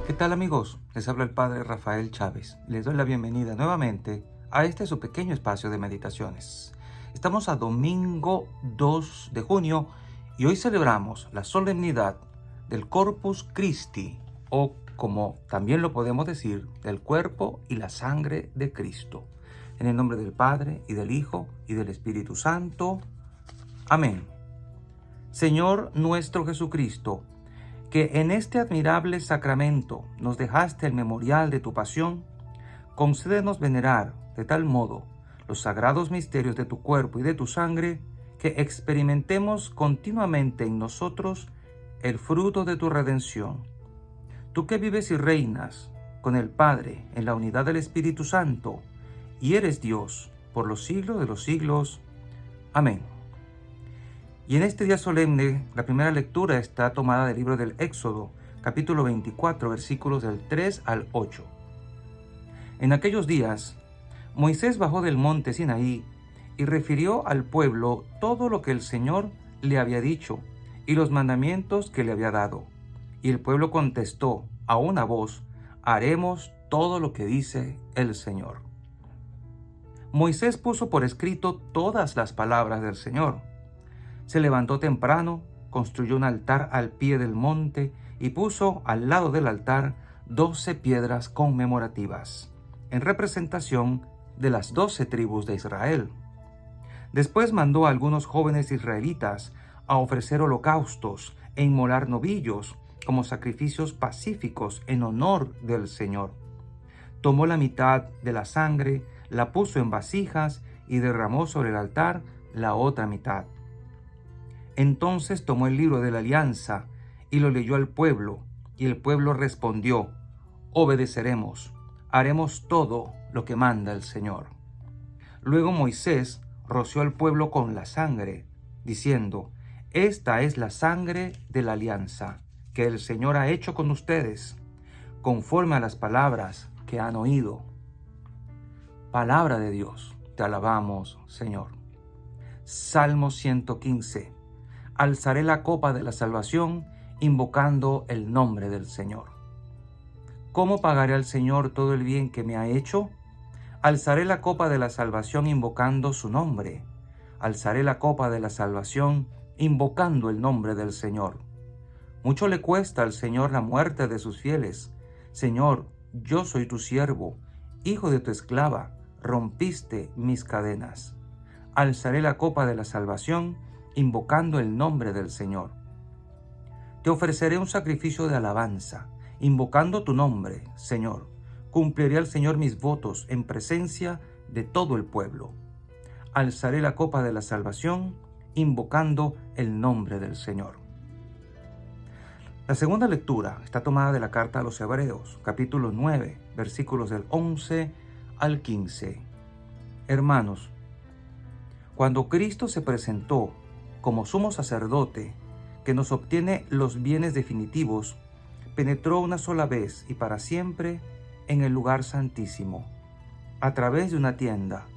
¿Qué tal, amigos? Les habla el Padre Rafael Chávez. Les doy la bienvenida nuevamente a este su pequeño espacio de meditaciones. Estamos a domingo 2 de junio y hoy celebramos la solemnidad del Corpus Christi, o como también lo podemos decir, del cuerpo y la sangre de Cristo. En el nombre del Padre, y del Hijo, y del Espíritu Santo. Amén. Señor nuestro Jesucristo, que en este admirable sacramento nos dejaste el memorial de tu pasión, concédenos venerar de tal modo los sagrados misterios de tu cuerpo y de tu sangre, que experimentemos continuamente en nosotros el fruto de tu redención. Tú que vives y reinas con el Padre en la unidad del Espíritu Santo, y eres Dios por los siglos de los siglos. Amén. Y en este día solemne, la primera lectura está tomada del libro del Éxodo, capítulo 24, versículos del 3 al 8. En aquellos días, Moisés bajó del monte Sinaí y refirió al pueblo todo lo que el Señor le había dicho y los mandamientos que le había dado. Y el pueblo contestó a una voz: haremos todo lo que dice el Señor. Moisés puso por escrito todas las palabras del Señor. Se levantó temprano, construyó un altar al pie del monte y puso al lado del altar 12 piedras conmemorativas, en representación de las 12 tribus de Israel. Después mandó a algunos jóvenes israelitas a ofrecer holocaustos e inmolar novillos como sacrificios pacíficos en honor del Señor. Tomó la mitad de la sangre, la puso en vasijas y derramó sobre el altar la otra mitad. Entonces tomó el libro de la alianza y lo leyó al pueblo, y el pueblo respondió: obedeceremos, haremos todo lo que manda el Señor. Luego Moisés roció al pueblo con la sangre, diciendo: esta es la sangre de la alianza que el Señor ha hecho con ustedes, conforme a las palabras que han oído. Palabra de Dios, te alabamos, Señor. Salmo 115. Alzaré la copa de la salvación, invocando el nombre del Señor. ¿Cómo pagaré al Señor todo el bien que me ha hecho? Alzaré la copa de la salvación invocando su nombre. Alzaré la copa de la salvación invocando el nombre del Señor. Mucho le cuesta al Señor la muerte de sus fieles. Señor, yo soy tu siervo, hijo de tu esclava, rompiste mis cadenas. Alzaré la copa de la salvación invocando el nombre del Señor. Te ofreceré un sacrificio de alabanza, invocando tu nombre, Señor. Cumpliré al Señor mis votos en presencia de todo el pueblo. Alzaré la copa de la salvación, invocando el nombre del Señor. La segunda lectura está tomada de la carta a los Hebreos, capítulo 9, versículos del 11 al 15. Hermanos, cuando Cristo se presentó como sumo sacerdote, que nos obtiene los bienes definitivos, penetró una sola vez y para siempre en el lugar santísimo, a través de una tienda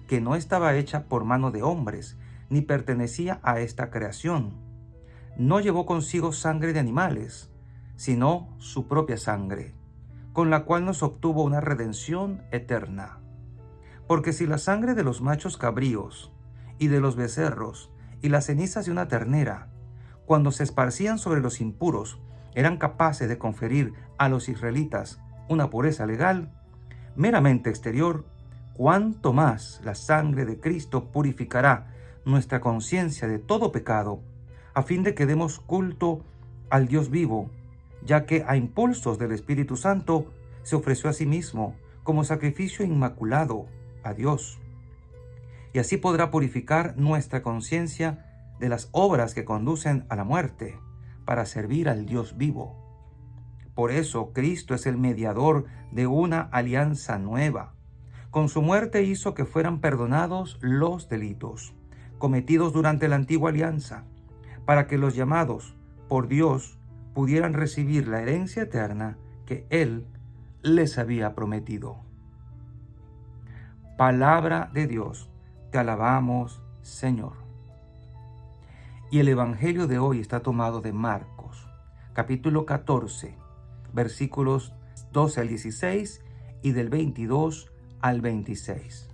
que no estaba hecha por mano de hombres, ni pertenecía a esta creación. No llevó consigo sangre de animales, sino su propia sangre, con la cual nos obtuvo una redención eterna. Porque si la sangre de los machos cabríos y de los becerros y las cenizas de una ternera, cuando se esparcían sobre los impuros, eran capaces de conferir a los israelitas una pureza legal, meramente exterior, cuánto más la sangre de Cristo purificará nuestra conciencia de todo pecado, a fin de que demos culto al Dios vivo, ya que a impulsos del Espíritu Santo se ofreció a sí mismo como sacrificio inmaculado a Dios. Y así podrá purificar nuestra conciencia de las obras que conducen a la muerte, para servir al Dios vivo. Por eso Cristo es el mediador de una alianza nueva. Con su muerte hizo que fueran perdonados los delitos cometidos durante la antigua alianza, para que los llamados por Dios pudieran recibir la herencia eterna que Él les había prometido. Palabra de Dios, te alabamos, Señor. Y el Evangelio de hoy está tomado de Marcos, capítulo 14, versículos 12 al 16 y del 22 al 26.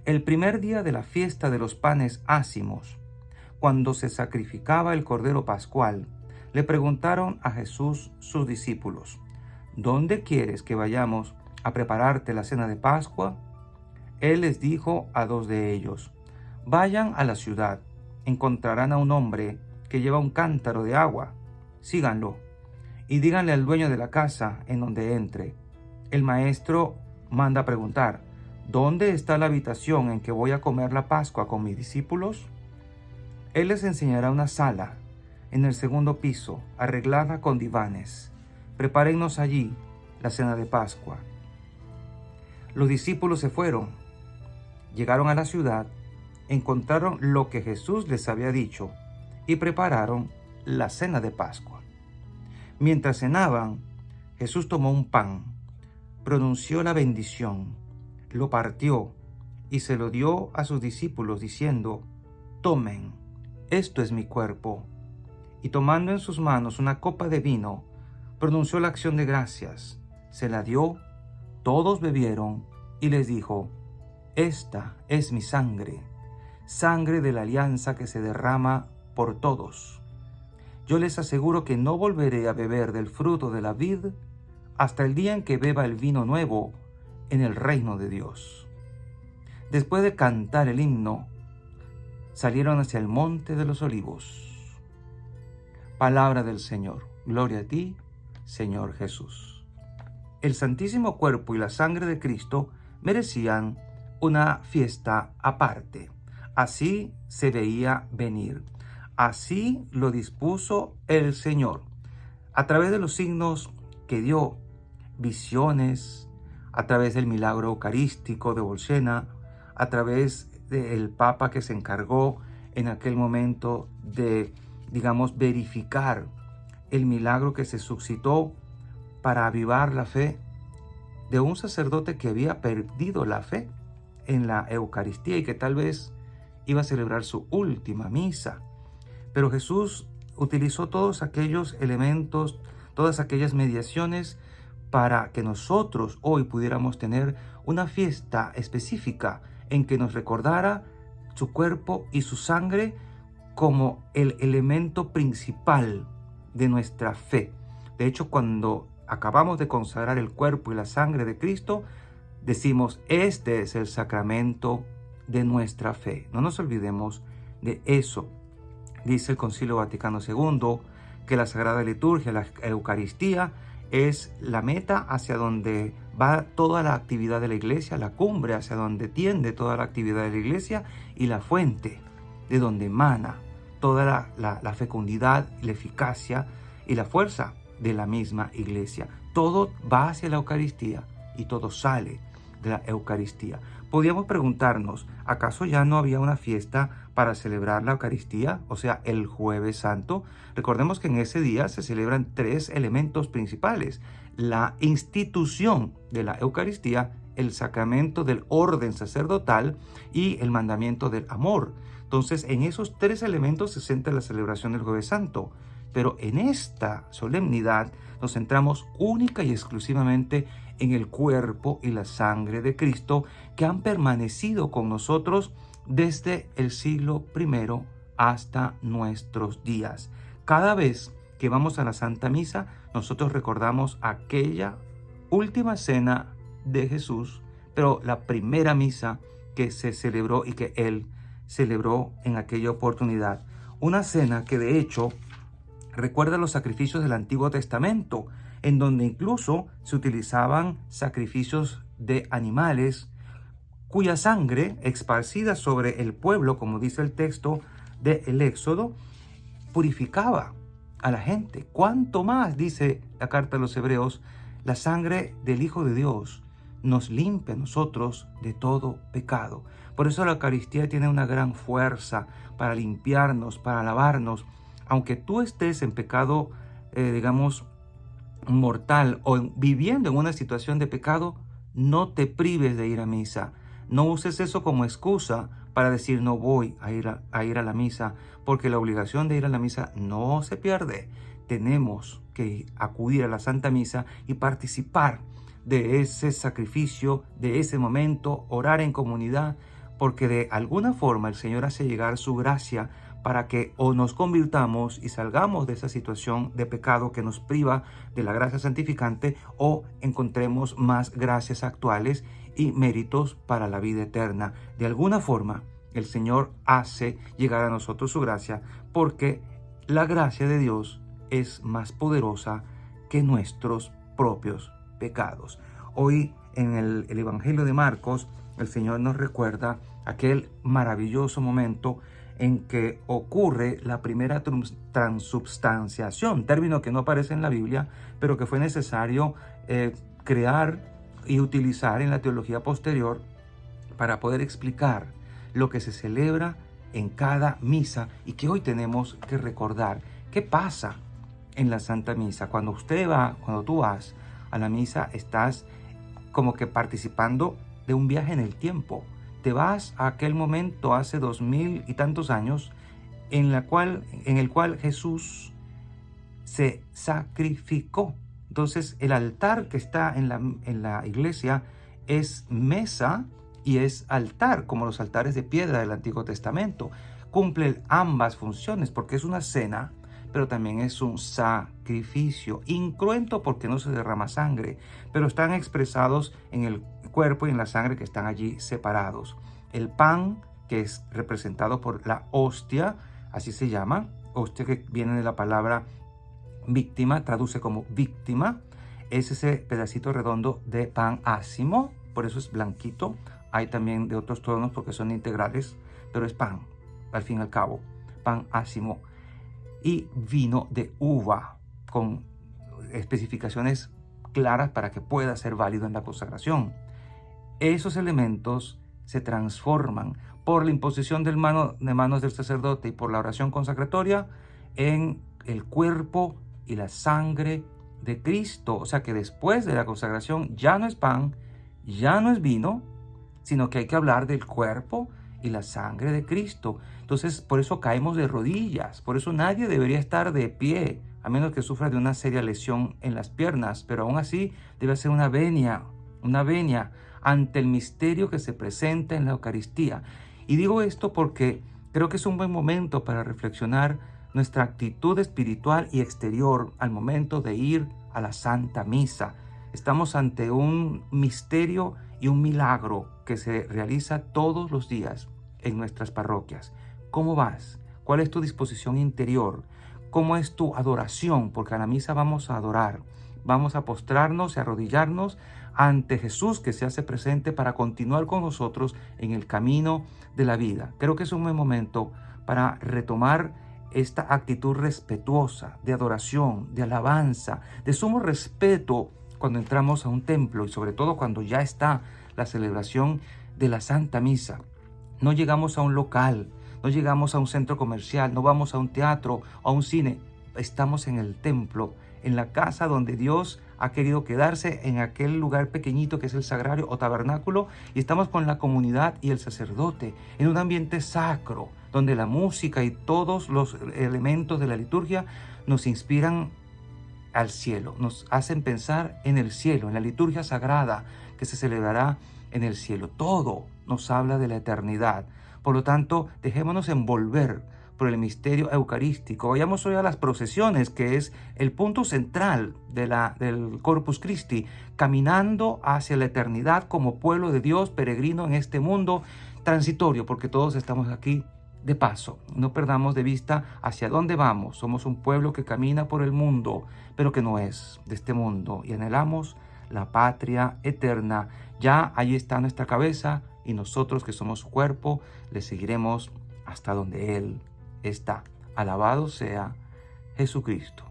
El primer día de la fiesta de los panes ácimos, cuando se sacrificaba el cordero pascual, le preguntaron a Jesús sus discípulos: ¿Dónde quieres que vayamos a prepararte la cena de Pascua? Él les dijo a dos de ellos: Vayan a la ciudad, encontrarán a un hombre que lleva un cántaro de agua. Síganlo y díganle al dueño de la casa en donde entre: el maestro manda preguntar: ¿dónde está la habitación en que voy a comer la Pascua con mis discípulos? Él les enseñará una sala en el segundo piso, arreglada con divanes. Prepárennos allí la cena de Pascua. Los discípulos se fueron, llegaron a la ciudad, encontraron lo que Jesús les había dicho y prepararon la cena de Pascua. Mientras cenaban, Jesús tomó un pan, pronunció la bendición, lo partió y se lo dio a sus discípulos diciendo: Tomen, esto es mi cuerpo. Y tomando en sus manos una copa de vino, pronunció la acción de gracias, se la dio, todos bebieron y les dijo: Esta es mi sangre, sangre de la alianza que se derrama por todos. Yo les aseguro que no volveré a beber del fruto de la vid hasta el día en que beba el vino nuevo en el reino de Dios. Después de cantar el himno, salieron hacia el monte de los olivos. Palabra del Señor. Gloria a ti, Señor Jesús. El santísimo cuerpo y la sangre de Cristo merecían una fiesta aparte. Así se veía venir. Así lo dispuso el Señor. A través de los signos que dio, visiones, a través del milagro eucarístico de Bolsena, a través del Papa que se encargó en aquel momento de, verificar el milagro que se suscitó para avivar la fe de un sacerdote que había perdido la fe en la Eucaristía y que tal vez iba a celebrar su última misa. Pero Jesús utilizó todos aquellos elementos, todas aquellas mediaciones para que nosotros hoy pudiéramos tener una fiesta específica en que nos recordara su cuerpo y su sangre como el elemento principal de nuestra fe. De hecho, cuando acabamos de consagrar el cuerpo y la sangre de Cristo, decimos: este es el sacramento de nuestra fe. No nos olvidemos de eso. Dice el Concilio Vaticano II que la Sagrada Liturgia, la Eucaristía, es la meta hacia donde va toda la actividad de la Iglesia, la cumbre hacia donde tiende toda la actividad de la Iglesia y la fuente de donde emana toda la fecundidad, la eficacia y la fuerza de la misma Iglesia. Todo va hacia la Eucaristía y todo sale de la Eucaristía. Podríamos preguntarnos: ¿acaso ya no había una fiesta para celebrar la Eucaristía? O sea, el Jueves Santo. Recordemos que en ese día se celebran tres elementos principales: la institución de la Eucaristía, el sacramento del orden sacerdotal y el mandamiento del amor. Entonces, en esos tres elementos se centra la celebración del Jueves Santo. Pero en esta solemnidad nos centramos única y exclusivamente en el cuerpo y la sangre de Cristo, que han permanecido con nosotros desde el siglo I hasta nuestros días. Cada vez que vamos a la Santa Misa, nosotros recordamos aquella última cena de Jesús, pero la primera misa que se celebró y que Él celebró en aquella oportunidad. Una cena que de hecho recuerda los sacrificios del Antiguo Testamento, en donde incluso se utilizaban sacrificios de animales cuya sangre esparcida sobre el pueblo, como dice el texto del Éxodo, purificaba a la gente. ¿Cuánto más, dice la carta a los Hebreos, la sangre del Hijo de Dios nos limpia a nosotros de todo pecado? Por eso la Eucaristía tiene una gran fuerza para limpiarnos, para lavarnos. Aunque tú estés en pecado, mortal o viviendo en una situación de pecado, no te prives de ir a misa. No uses eso como excusa para decir: no voy a ir a la misa, porque la obligación de ir a la misa no se pierde. tenemos que acudir a la Santa Misa y participar de ese sacrificio, de ese momento, orar en comunidad, porque de alguna forma el Señor hace llegar su gracia para que o nos convirtamos y salgamos de esa situación de pecado que nos priva de la gracia santificante, o encontremos más gracias actuales y méritos para la vida eterna. De alguna forma el Señor hace llegar a nosotros su gracia, porque la gracia de Dios es más poderosa que nuestros propios pecados. Hoy en el Evangelio de Marcos, el Señor nos recuerda aquel maravilloso momento en que ocurre la primera transubstanciación, término que no aparece en la Biblia, pero que fue necesario crear y utilizar en la teología posterior para poder explicar lo que se celebra en cada misa y que hoy tenemos que recordar. ¿Qué pasa en la Santa Misa? Cuando tú vas a la misa, estás como que participando de un viaje en el tiempo. Te vas a aquel momento hace 2000 y tantos años en el cual Jesús se sacrificó. Entonces el altar que está en la iglesia es mesa y es altar, como los altares de piedra del Antiguo Testamento. Cumple ambas funciones porque es una cena, pero también es un sacrificio incruento porque no se derrama sangre, pero están expresados en el cuerpo y en la sangre que están allí separados. El pan, que es representado por la hostia, así se llama, hostia que viene de la palabra víctima, traduce como víctima, es ese pedacito redondo de pan ácimo, por eso es blanquito. Hay también de otros tonos porque son integrales, pero es pan, al fin y al cabo, pan ácimo. Y vino de uva, con especificaciones claras para que pueda ser válido en la consagración. Esos elementos se transforman por la imposición de manos del sacerdote y por la oración consacratoria en el cuerpo y la sangre de Cristo. O sea que después de la consagración ya no es pan, ya no es vino, sino que hay que hablar del cuerpo y la sangre de Cristo. Entonces, por eso caemos de rodillas, por eso nadie debería estar de pie, a menos que sufra de una seria lesión en las piernas, pero aún así debe ser una venia ante el misterio que se presenta en la Eucaristía. Y digo esto porque creo que es un buen momento para reflexionar nuestra actitud espiritual y exterior al momento de ir a la Santa Misa. Estamos ante un misterio y un milagro que se realiza todos los días en nuestras parroquias. ¿Cómo vas? ¿Cuál es tu disposición interior? ¿Cómo es tu adoración? Porque a la misa vamos a adorar, vamos a postrarnos y arrodillarnos ante Jesús que se hace presente para continuar con nosotros en el camino de la vida. Creo que es un buen momento para retomar esta actitud respetuosa de adoración, de alabanza, de sumo respeto cuando entramos a un templo y sobre todo cuando ya está la celebración de la Santa Misa. No llegamos a un local, no llegamos a un centro comercial, no vamos a un teatro o a un cine. Estamos en el templo, en la casa donde Dios ha querido quedarse, en aquel lugar pequeñito que es el sagrario o tabernáculo, y estamos con la comunidad y el sacerdote, en un ambiente sacro, donde la música y todos los elementos de la liturgia nos inspiran al cielo, nos hacen pensar en el cielo, en la liturgia sagrada que se celebrará en el cielo. Todo nos habla de la eternidad. Por lo tanto, dejémonos envolver por el misterio eucarístico. Vayamos hoy a las procesiones, que es el punto central del Corpus Christi, caminando hacia la eternidad como pueblo de Dios, peregrino en este mundo transitorio, porque todos estamos aquí de paso. No perdamos de vista hacia dónde vamos. Somos un pueblo que camina por el mundo, pero que no es de este mundo, y anhelamos la patria eterna. Ya ahí está nuestra cabeza, y nosotros que somos su cuerpo le seguiremos hasta donde Él está. Alabado sea Jesucristo.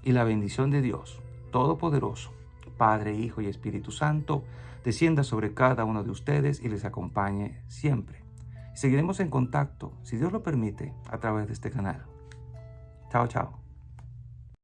Y la bendición de Dios Todopoderoso, Padre, Hijo y Espíritu Santo, descienda sobre cada uno de ustedes y les acompañe siempre. Seguiremos en contacto, si Dios lo permite, a través de este canal. Chao, chao.